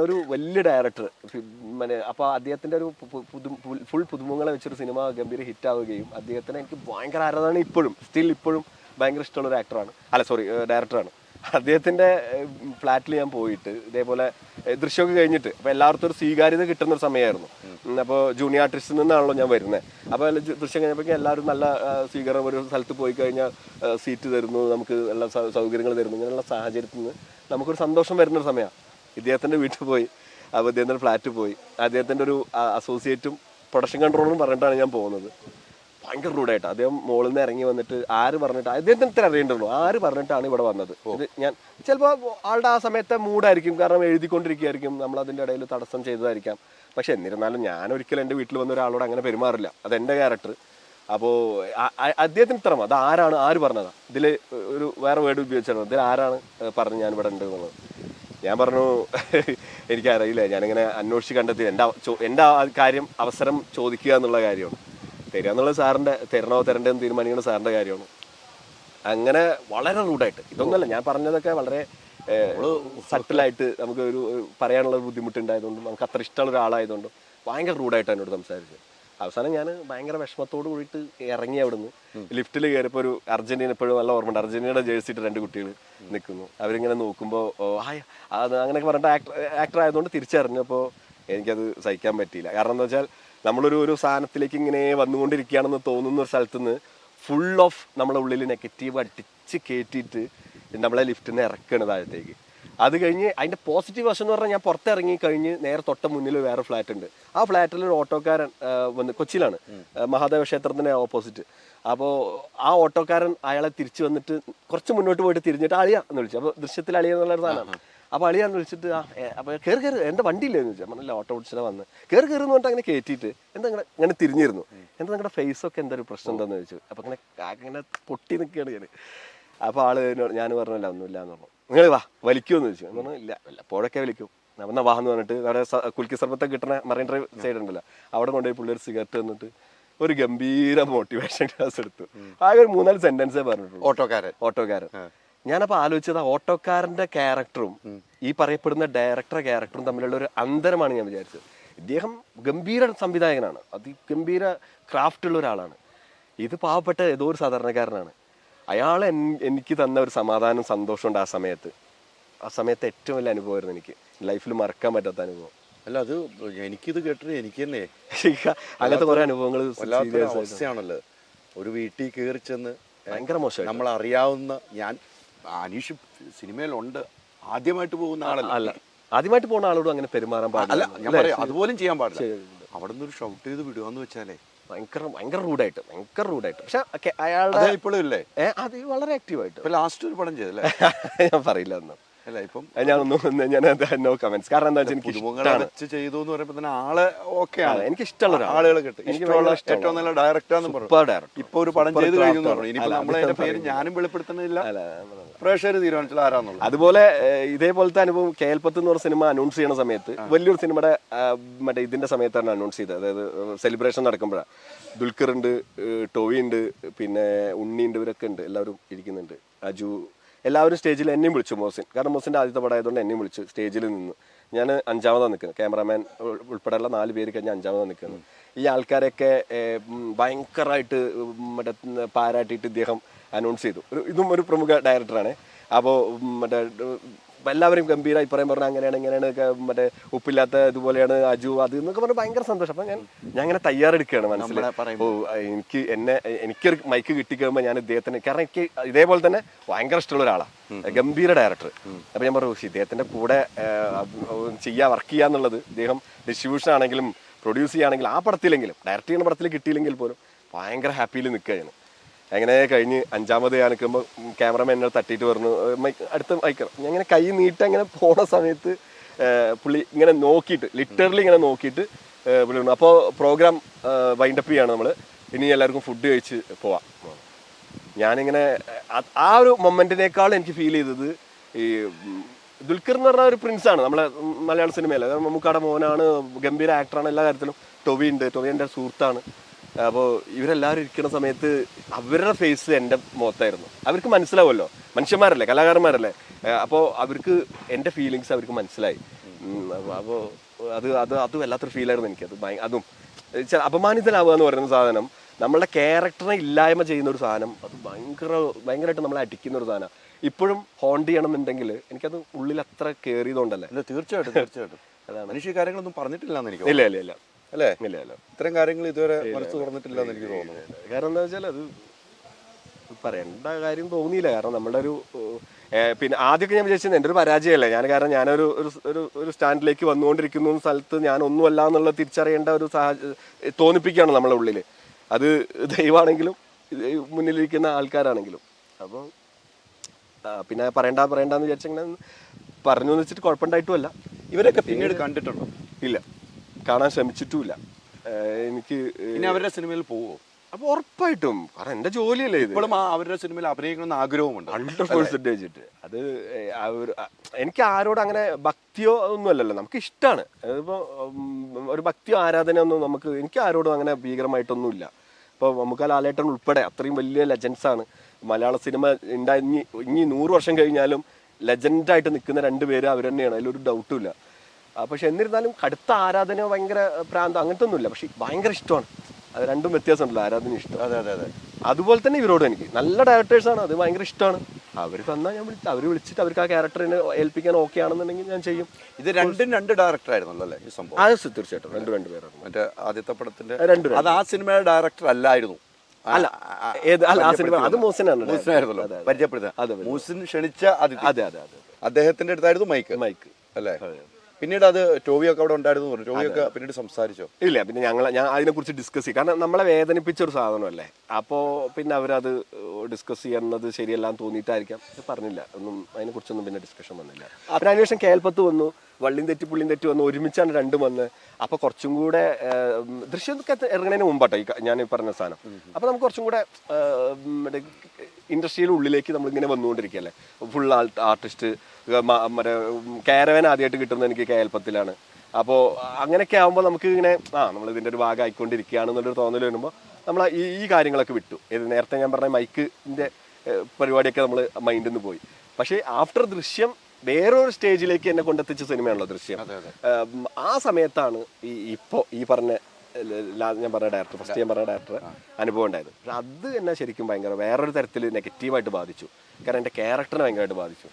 ഒരു വലിയ ഡയറക്ടർ അപ്പോൾ അദ്ദേഹത്തിൻ്റെ ഒരു ഫുൾ പുതുമുഖങ്ങളെ വെച്ചൊരു സിനിമ ഗംഭീര ഹിറ്റ് ആവുകയും അദ്ദേഹത്തിന് എനിക്ക് ഭയങ്കര ആരാധന ഇപ്പോഴും ഇപ്പോഴും ഭയങ്കര ഇഷ്ടമുള്ള ഒരു ആക്ടറാണ്, ഡയറക്ടറാണ്. അദ്ദേഹത്തിൻ്റെ ഫ്ലാറ്റിൽ ഞാൻ പോയിട്ട് ഇതേപോലെ ദൃശ്യമൊക്കെ കഴിഞ്ഞിട്ട് അപ്പോൾ എല്ലാവർക്കും ഒരു സ്വീകാര്യത കിട്ടുന്ന ഒരു സമയമായിരുന്നു. അപ്പോൾ ജൂനിയർ ആർട്ടിസ്റ്റിൽ നിന്നാണല്ലോ ഞാൻ വരുന്നത്. അപ്പോൾ ദൃശ്യം കഴിഞ്ഞപ്പോഴേക്കും എല്ലാവരും നല്ല സ്വീകരണം, ഒരു സ്ഥലത്ത് പോയി കഴിഞ്ഞാൽ സീറ്റ് തരുന്നു, നമുക്ക് എല്ലാ സൗകര്യങ്ങൾ തരുന്നു. ഇങ്ങനെയുള്ള സാഹചര്യത്തിൽ നിന്ന് നമുക്കൊരു സന്തോഷം വരുന്നൊരു സമയമാണ്. ഇദ്ദേഹത്തിൻ്റെ വീട്ടിൽ പോയി, അപ്പോൾ അദ്ദേഹത്തിൻ്റെ ഫ്ലാറ്റിൽ പോയി, അദ്ദേഹത്തിൻ്റെ ഒരു അസോസിയേറ്റും പ്രൊഡക്ഷൻ കൺട്രോളറും പറഞ്ഞിട്ടാണ് ഞാൻ പോകുന്നത്. ഭയങ്കര റൂഡായിട്ട് അദ്ദേഹം മുകളിൽ നിന്ന് ഇറങ്ങി വന്നിട്ട് ആര് പറഞ്ഞിട്ട് അദ്ദേഹത്തിന് ഇത്ര അറിയേണ്ടുള്ളൂ, ആര് പറഞ്ഞിട്ടാണ് ഇവിടെ വന്നത്. ഇത് ഞാൻ ചിലപ്പോൾ ആളുടെ ആ സമയത്തെ മൂഡായിരിക്കും, കാരണം എഴുതിക്കൊണ്ടിരിക്കുകയായിരിക്കും, നമ്മളതിൻ്റെ ഇടയിൽ തടസ്സം ചെയ്തതായിരിക്കാം. പക്ഷെ എന്നിരുന്നാലും ഞാൻ ഒരിക്കലും എൻ്റെ വീട്ടിൽ വന്ന ഒരാളോട് അങ്ങനെ പെരുമാറില്ല, അതെൻ്റെ ക്യാരക്ടർ. അപ്പോൾ അദ്ദേഹത്തിന് ഇത്ര അത് ആര് പറഞ്ഞതാണ്, ഇതിൽ ഒരു വേറെ വേർഡ് ഉപയോഗിച്ചാണ്, ഇതിൽ ആരാണ് പറഞ്ഞ് ഞാൻ ഇവിടെ ഉണ്ട് എന്നുള്ളത്. ഞാൻ പറഞ്ഞു എനിക്കറിയില്ല, ഞാനിങ്ങനെ അന്വേഷിച്ച് കണ്ടെത്തി എൻ്റെ കാര്യം അവസരം ചോദിക്കുക എന്നുള്ള കാര്യമാണ്. തരിക എന്നുള്ളത് സാറിൻ്റെ തരണ്ടേന്ന് തീരുമാനിക്കുന്ന സാറിൻ്റെ കാര്യമാണ്. അങ്ങനെ വളരെ റൂഡായിട്ട്, ഇതൊന്നുമല്ല ഞാൻ പറഞ്ഞതൊക്കെ വളരെ സട്ടിലായിട്ട് നമുക്ക് ഒരു പറയാനുള്ള ബുദ്ധിമുട്ടുണ്ടായതുകൊണ്ടും നമുക്ക് അത്ര ഇഷ്ടമുള്ള ഒരാളായതുകൊണ്ടും ഭയങ്കര റൂഡായിട്ട് എന്നോട് സംസാരിച്ചു. അവസാനം ഞാൻ ഭയങ്കര വിഷമത്തോട് കൂടിയിട്ട് ഇറങ്ങി അവിടുന്ന്. ലിഫ്റ്റിൽ കയറിയപ്പോൾ ഒരു അർജന്റീന, എപ്പോഴും നല്ല ഓർമ്മയുണ്ട്, അർജന്റീനയുടെ ജേഴ്സിയിട്ട് 2 കുട്ടികൾ നിൽക്കുന്നു. അവരിങ്ങനെ നോക്കുമ്പോൾ അത് അങ്ങനെയൊക്കെ പറഞ്ഞിട്ട് ആക്ടർ ആയതുകൊണ്ട് തിരിച്ചറിഞ്ഞപ്പോൾ എനിക്കത് സഹിക്കാൻ പറ്റിയില്ല. കാരണം എന്താ വെച്ചാൽ നമ്മളൊരു സാധനത്തിലേക്ക് ഇങ്ങനെ വന്നുകൊണ്ടിരിക്കുകയാണെന്ന് തോന്നുന്ന ഒരു സ്ഥലത്ത് നിന്ന് ഫുൾ ഓഫ് നമ്മളെ ഉള്ളിൽ നെഗറ്റീവ് അടിച്ച് കയറ്റിയിട്ട് നമ്മളെ ലിഫ്റ്റിൽ നിന്ന് ഇറക്കുകയാണ് താഴത്തേക്ക്. അത് കഴിഞ്ഞ് അതിൻ്റെ പോസിറ്റീവ് വശം എന്ന് പറഞ്ഞാൽ ഞാൻ പുറത്തിറങ്ങി കഴിഞ്ഞ് നേരെ തൊട്ട മുന്നിൽ വേറെ ഫ്ലാറ്റ് ഉണ്ട്. ആ ഫ്ലാറ്റിൽ ഒരു ഓട്ടോക്കാരൻ വന്ന്, കൊച്ചിയിലാണ്, മഹാദേവ ക്ഷേത്രത്തിൻ്റെ ഓപ്പോസിറ്റ്. അപ്പോൾ ആ ഓട്ടോക്കാരൻ അയാളെ തിരിച്ചു വന്നിട്ട് കുറച്ച് മുന്നോട്ട് പോയിട്ട് തിരിഞ്ഞിട്ട് അളിയ എന്ന് വിളിച്ചു. അപ്പോൾ ദൃശ്യത്തിൽ അളിയ എന്നുള്ളൊരു സാധനമാണ്. അപ്പോൾ അളിയാന്ന് വിളിച്ചിട്ട് അപ്പോൾ കയറി എൻ്റെ വണ്ടിയില്ലേന്ന് ചോദിച്ചാൽ പറഞ്ഞില്ല, ഓട്ടോ ഓടിച്ചാൽ വന്ന് കയറി എന്ന് പറഞ്ഞിട്ട് അങ്ങനെ കയറ്റിയിട്ട് എന്താ ഇങ്ങനെ തിരിഞ്ഞിരുന്നു. എന്താ നിങ്ങളുടെ ഫേസൊക്കെ എന്തൊരു പ്രശ്നം എന്താണെന്ന് ചോദിച്ചു. അപ്പോൾ അങ്ങനെ പൊട്ടി നിൽക്കുകയാണ് ഞാൻ. അപ്പോൾ ഞാൻ പറഞ്ഞില്ല ഒന്നുമില്ല എന്ന് പറഞ്ഞു. നിങ്ങൾ വാ വലിക്കുമെന്ന് ചോദിച്ചു. എന്ന് പറഞ്ഞു ഇല്ല എപ്പോഴൊക്കെ വലിക്കും. എന്നാൽ വാഹനം പറഞ്ഞിട്ട് അവിടെ കുൽക്കി സർബത്തൊക്കെ കിട്ടുന്ന മറൈൻ ഡ്രൈവ് സൈഡ് ഉണ്ടല്ലോ, അവിടെ കൊണ്ടുപോയി പുള്ളിയൊരു സിഗരറ്റ് തന്നിട്ട് ഒരു ഗംഭീര മോട്ടിവേഷൻ ക്ലാസ് എടുത്തു. ആകെ ഒരു 3-4 സെന്റൻസേ പറഞ്ഞിട്ടുള്ളൂ. ഓട്ടോക്കാരൻ ഞാനപ്പോൾ ആലോചിച്ചത് ഓട്ടോക്കാരന്റെ ക്യാരക്ടറും ഈ പറയപ്പെടുന്ന ഡയറക്ടറുടെ ക്യാരക്ടറും തമ്മിലുള്ള ഒരു അന്തരമാണ് ഞാൻ വിചാരിച്ചത്. ഇദ്ദേഹം ഗംഭീര സംവിധായകനാണ്, അതിഗംഭീര ക്രാഫ്റ്റ് ഉള്ള ഒരാളാണ്. ഇത് പാവപ്പെട്ട ഏതോ ഒരു സാധാരണക്കാരനാണ്. അയാൾ എനിക്ക് തന്ന ഒരു സമാധാനം, സന്തോഷമുണ്ട് ആ സമയത്ത് ഏറ്റവും വലിയ അനുഭവമായിരുന്നു എനിക്ക് ലൈഫിൽ മറക്കാൻ പറ്റാത്ത അനുഭവം. അല്ല, അത് എനിക്കിത് കേട്ടിട്ട് എനിക്ക് തന്നെ അങ്ങനത്തെ കുറെ അനുഭവങ്ങൾ അവസ്ഥയാണല്ലോ. ഒരു വീട്ടിൽ കയറി ചെന്ന് ഭയങ്കര മോശം, നമ്മൾ അറിയാവുന്ന, ഞാൻ അനീഷ് സിനിമയിലുണ്ട്, ആദ്യമായിട്ട് പോകുന്ന ആളല്ല, ആദ്യമായിട്ട് പോകുന്ന ആളോടും അങ്ങനെ പെരുമാറാൻ പാടില്ല. ഞാൻ പറയാം, അതുപോലും ചെയ്യാൻ പാടില്ല. അവിടെ നിന്ന് ഒരു ഷൗട്ട് ചെയ്ത് വിടുകയെന്ന് വെച്ചാലേ ഭയങ്കര റൂഡായിട്ട്. പക്ഷെ അയാളുടെ ഇപ്പോഴും ഇല്ലേ അത് വളരെ ആക്റ്റീവായിട്ട് ലാസ്റ്റ് ഒരു പടം ചെയ്തല്ലേ ഞാൻ പറയില്ല ഒന്നും. അല്ല, ഇപ്പം ഞാൻ നോ കമന്റ്സ്. കാരണം എന്താ വെച്ചാൽ എനിക്ക് ചെയ്തു എന്ന് പറയുമ്പോൾ തന്നെ ആള് ഓക്കെയാണ്, എനിക്ക് ഇഷ്ടമുള്ള ആളുകളെ കിട്ടും. ഏറ്റവും നല്ല ഡയറക്ടറാന്ന് പറഞ്ഞു. ഇപ്പൊ ഒരു പടം ചെയ്ത് കഴിഞ്ഞു എന്ന് പറഞ്ഞു. ഇനിയിപ്പോ നമ്മളതിന്റെ പേര് ഞാനും വെളിപ്പെടുത്തുന്നില്ല, പ്രേക്ഷകർ തീരുമാനിച്ചാൽ ആരാന്നുള്ളത്. അതുപോലെ ഇതേപോലത്തെ അനുഭവം കേൽപ്പത്ത് എന്ന് പറഞ്ഞ സിനിമ അനൗൺസ് ചെയ്യുന്ന സമയത്ത്, വലിയൊരു സിനിമയുടെ മറ്റേ ഇതിന്റെ സമയത്താണ് അനൗൺസ് ചെയ്തത്. അതായത് സെലിബ്രേഷൻ നടക്കുമ്പോഴാണ്. ദുൽഖർ ഉണ്ട്, ടോവി ഉണ്ട്, പിന്നെ ഉണ്ണി ഉണ്ട്, ഇവരൊക്കെ ഉണ്ട്, എല്ലാവരും ഇരിക്കുന്നുണ്ട്. അജു, എല്ലാവരും സ്റ്റേജിൽ എന്നെയും വിളിച്ചു. കാരണം മോസിൻ്റെ ആദ്യത്തെ പടമായതുകൊണ്ട് എന്നെയും വിളിച്ചു. സ്റ്റേജിൽ നിന്ന് ഞാൻ 5ാമതാണ് നിൽക്കുന്നത്, ക്യാമറാമാൻ ഉൾപ്പെടെയുള്ള 4 പേര് കഴിഞ്ഞ് 5ാമതാണ് നിൽക്കുന്നത്. ഈ ആൾക്കാരൊക്കെ ഭയങ്കരമായിട്ട് മറ്റേ പാരാട്ടിയിട്ട് ഇദ്ദേഹം അനൗൺസ് ചെയ്തു. ഇതും ഒരു പ്രമുഖ ഡയറക്ടറാണ്. അപ്പോൾ മറ്റേ എല്ലാവരും ഗംഭീര അഭിപ്രായം പറഞ്ഞു, ഇങ്ങനെയാണ് മറ്റേ ഉപ്പില്ലാത്ത ഇതുപോലെയാണ് അജു അത് എന്നൊക്കെ പറഞ്ഞ് ഭയങ്കര സന്തോഷം. അപ്പം ഞാൻ അങ്ങനെ തയ്യാറെടുക്കുകയാണ് മനസ്സിൽ. എനിക്കൊരു മൈക്ക് കിട്ടിക്കഴിയുമ്പോൾ ഞാൻ ഇദ്ദേഹത്തിന്, കാരണം എനിക്ക് ഇതേപോലെ തന്നെ ഭയങ്കര ഇഷ്ടമുള്ള ഒരാളാണ്, ഗംഭീര ഡയറക്ടർ. അപ്പം ഞാൻ പറഞ്ഞു ഇദ്ദേഹത്തിൻ്റെ കൂടെ വർക്ക് ചെയ്യാന്നുള്ളത്, ഇദ്ദേഹം ഡിസ്ട്രിബ്യൂഷൻ ആണെങ്കിലും പ്രൊഡ്യൂസ് ചെയ്യുകയാണെങ്കിലും ആ പടത്തിലെങ്കിലും ഡയറക്റ്റ് ചെയ്യുന്ന പടത്തിൽ കിട്ടിയില്ലെങ്കിൽ പോലും ഭയങ്കര ഹാപ്പിയിൽ നിൽക്കുകയാണ്. അങ്ങനെ കഴിഞ്ഞ് 5ാമത് ഞാൻ നിൽക്കുമ്പോൾ ക്യാമറമാൻ എന്നെ തട്ടിയിട്ട് പറഞ്ഞു അടുത്ത മൈക്കണം. ഞാൻ ഇങ്ങനെ കൈ നീട്ട് അങ്ങനെ പോണ സമയത്ത് പുള്ളി ഇങ്ങനെ നോക്കിയിട്ട്, ലിറ്ററലി ഇങ്ങനെ നോക്കിയിട്ട് പുള്ളി പറഞ്ഞു, അപ്പോൾ പ്രോഗ്രാം വൈൻഡപ്പ് ചെയ്യാണ്, നമ്മൾ ഇനി എല്ലാവർക്കും ഫുഡ് കഴിച്ച് പോവാം. ഞാനിങ്ങനെ ആ ഒരു മൊമെന്റിനേക്കാൾ എനിക്ക് ഫീൽ ചെയ്തത്, ഈ ദുൽഖർ എന്ന് പറഞ്ഞ ഒരു പ്രിൻസാണ് നമ്മളെ മലയാള സിനിമയിൽ. മമ്മൂക്കാടെ മോനാണ്, ഗംഭീര ആക്ടറാണ് എല്ലാ കാര്യത്തിലും. ടൊവി എൻ്റെ സുഹൃത്താണ്. അപ്പോൾ ഇവരെല്ലാവരും ഇരിക്കുന്ന സമയത്ത് അവരുടെ ഫേസ് എൻ്റെ മുഖത്തായിരുന്നു. അവർക്ക് മനസ്സിലാവുമല്ലോ, മനുഷ്യന്മാരല്ലേ, കലാകാരന്മാരല്ലേ. അപ്പോൾ അവർക്ക് എൻ്റെ ഫീലിങ്സ് അവർക്ക് മനസ്സിലായി. അപ്പോൾ അത് വല്ലാത്തൊരു ഫീലായിരുന്നു എനിക്കത്. അതും അപമാനിതനാവുക എന്ന് പറയുന്ന സാധനം, നമ്മളുടെ ക്യാരക്ടറിനെ ഇല്ലായ്മ ചെയ്യുന്ന ഒരു സാധനം, അത് ഭയങ്കരമായിട്ട് നമ്മളെ അടിക്കുന്ന ഒരു സാധനം. ഇപ്പോഴും ഹോണ്ട് ചെയ്യണമെന്നുണ്ടെങ്കിൽ എനിക്കത് ഉള്ളിൽ അത്ര കയറിയതുകൊണ്ടല്ലേ. അല്ല, തീർച്ചയായിട്ടും അതാണ് മനുഷ്യ കാര്യങ്ങളൊന്നും പറഞ്ഞിട്ടില്ലാന്ന് എനിക്ക് ഇല്ല അല്ലേ? ഇല്ല ഇത്തരം കാര്യങ്ങൾ ഇതുവരെ മനസ്സ് തുറന്നിട്ടില്ല എന്ന് എനിക്ക് തോന്നുന്നു. കാരണം എന്താ വെച്ചാൽ അത് പറയേണ്ട കാര്യം തോന്നിയില്ല. കാരണം നമ്മുടെ ഒരു പിന്നെ ആദ്യമൊക്കെ ഞാൻ വിചാരിച്ചത് എൻ്റെ ഒരു പരാജയമല്ലേ കാരണം ഞാനൊരു ഒരു സ്റ്റാൻഡിലേക്ക് വന്നുകൊണ്ടിരിക്കുന്ന സ്ഥലത്ത് ഞാൻ ഒന്നുമല്ല എന്നുള്ള തിരിച്ചറിയേണ്ട ഒരു തോന്നിപ്പിക്കുകയാണ് നമ്മളെ ഉള്ളിൽ. അത് ദൈവമാണെങ്കിലും മുന്നിലിരിക്കുന്ന ആൾക്കാരാണെങ്കിലും. അപ്പോൾ പിന്നെ പറയണ്ടെന്ന് വിചാരിച്ചിങ്ങനെ പറഞ്ഞു എന്ന് വെച്ചിട്ട് കുഴപ്പമുണ്ടായിട്ടുമല്ല. ഇവരൊക്കെ പിന്നീട് കണ്ടിട്ടുണ്ടോ? ഇല്ല, കാണാൻ ശ്രമിച്ചിട്ടുമില്ല. എനിക്ക് ഇനി അവരുടെ സിനിമയിൽ പോവോ? അപ്പൊ ഉറപ്പായിട്ടും, കാരണം എന്റെ ജോലിയല്ലേ ഇത്. ഇപ്പോഴും അവരുടെ സിനിമയിൽ അഭിനയിക്കണമെന്ന് ആഗ്രഹമുണ്ട് 100%. അത് എനിക്ക് ആരോട് അങ്ങനെ ഭക്തിയോ ഒന്നും അല്ലല്ലോ, നമുക്ക് ഇഷ്ടമാണ്. അതിപ്പോ ഒരു ഭക്തിയോ ആരാധന ഒന്നും എനിക്ക് ആരോടും അങ്ങനെ ഭീകരമായിട്ടൊന്നും ഇല്ല. ഇപ്പോൾ നമുക്ക് ആ ലാലേട്ടൻ ഉൾപ്പെടെ അത്രയും വലിയ ലെജൻസാണ് മലയാള സിനിമ ഉണ്ടായി. ഇനി 100 വർഷം കഴിഞ്ഞാലും ലെജൻഡായിട്ട് നിൽക്കുന്ന 2 പേര് അവർ തന്നെയാണ്, അതിലൊരു ഡൗട്ടും ഇല്ല. പക്ഷെ എന്നിരുന്നാലും കടുത്ത ആരാധന, ഭയങ്കര പ്രാന്തം അങ്ങനത്തെ ഒന്നുമില്ല. പക്ഷെ ഭയങ്കര ഇഷ്ടമാണ്. അത് രണ്ടും വ്യത്യാസമുണ്ടല്ലോ, ആരാധന ഇഷ്ടം. അതെ. അതുപോലെ തന്നെ ഇവരോട് എനിക്ക് നല്ല ഡയറക്ടേഴ്സാണ്, അത് ഭയങ്കര ഇഷ്ടമാണ്. അവർ തന്നാൽ ഞാൻ അവർ വിളിച്ചിട്ട് അവർക്ക് ആ ക്യാരക്ടറിനെ ഏൽപ്പിക്കാൻ ഓക്കെ ആണെന്നുണ്ടെങ്കിൽ ഞാൻ ചെയ്യും. ഇത് രണ്ടും 2 ഡയറക്ടർ ആയിരുന്നല്ലോ അല്ലേ ഈ സംഭവം? അത് തീർച്ചയായിട്ടും രണ്ട് പേരാണ്. മറ്റേ ആദ്യത്തെ പടത്തിന്റെ അത് ആ സിനിമയുടെ ഡയറക്ടർ അല്ലായിരുന്നു. ആ സിനിമ അത് മൂസിനായിരുന്നല്ലോ പരിചയപ്പെടുത്തുക. മൂസിൻ ക്ഷണിച്ച അതെ അദ്ദേഹത്തിന്റെ അടുത്തായിരുന്നു മൈക്ക് അല്ലേ? പിന്നീട് അത് ടോവിയൊക്കെ അവിടെ ഉണ്ടായിരുന്നു പറഞ്ഞു. ടോവിയൊക്കെ പിന്നീട് സംസാരിച്ചോ? ഇല്ല, പിന്നെ ഞാൻ അതിനെക്കുറിച്ച് ഡിസ്കസ് ചെയ്യും. കാരണം നമ്മളെ വേദനിപ്പിച്ച ഒരു സാധനമല്ലേ. അപ്പോൾ പിന്നെ അവരത് ഡിസ്കസ് ചെയ്യുന്നത് ശരിയല്ലാന്ന് തോന്നിയിട്ടായിരിക്കാം പറഞ്ഞില്ല. അതിനെക്കുറിച്ചൊന്നും പിന്നെ ഡിസ്കഷൻ വന്നില്ല. പിന്നെ അതിനുശേഷം കേൽപ്പത്ത് വന്നു, വള്ളിയും തെറ്റി വന്നു, ഒരുമിച്ചാണ് രണ്ടും വന്ന്. അപ്പോൾ കുറച്ചും കൂടെ ദൃശ്യമൊക്കെ ഇറങ്ങുന്നതിന് മുമ്പാട്ടോ ഞാൻ പറഞ്ഞ സാധനം. അപ്പോൾ നമുക്ക് കുറച്ചും കൂടെ ഇൻഡസ്ട്രിയുടെ ഉള്ളിലേക്ക് നമ്മളിങ്ങനെ വന്നുകൊണ്ടിരിക്കുകയല്ലേ. ഫുൾ ആർട്ടിസ്റ്റ്, മറ്റേ കാരവൻ ആദ്യമായിട്ട് കിട്ടുന്നത് എനിക്ക് കേൽപ്പത്തിലാണ്. അപ്പോൾ അങ്ങനെയൊക്കെ ആകുമ്പോൾ നമുക്ക് ഇങ്ങനെ നമ്മൾ ഇതിൻ്റെ ഒരു ഭാഗം ആയിക്കൊണ്ടിരിക്കുകയാണെന്നുള്ളൊരു തോന്നൽ വരുമ്പോൾ നമ്മൾ ഈ കാര്യങ്ങളൊക്കെ വിട്ടു. നേരത്തെ ഞാൻ പറഞ്ഞ മൈക്കിൻ്റെ പരിപാടിയൊക്കെ നമ്മൾ മൈൻഡിൽ നിന്ന് പോയി. പക്ഷേ ആഫ്റ്റർ ദൃശ്യം വേറൊരു സ്റ്റേജിലേക്ക് എന്നെ കൊണ്ടെത്തിച്ച സിനിമയാണല്ലോ ദൃശ്യം. ആ സമയത്താണ് ഈ പറഞ്ഞ ഞാൻ പറഞ്ഞ ഡയറക്ടർ, ഫസ്റ്റ് ഞാൻ പറഞ്ഞ ഡയറക്ടർ അനുഭവം ഉണ്ടായത്. പക്ഷെ അത് എന്നെ ശരിക്കും ഭയങ്കര വേറൊരു തരത്തിൽ നെഗറ്റീവായിട്ട് ബാധിച്ചു. കാരണം എൻ്റെ ക്യാരക്ടറിനെ ഭയങ്കരമായിട്ട് ബാധിച്ചു.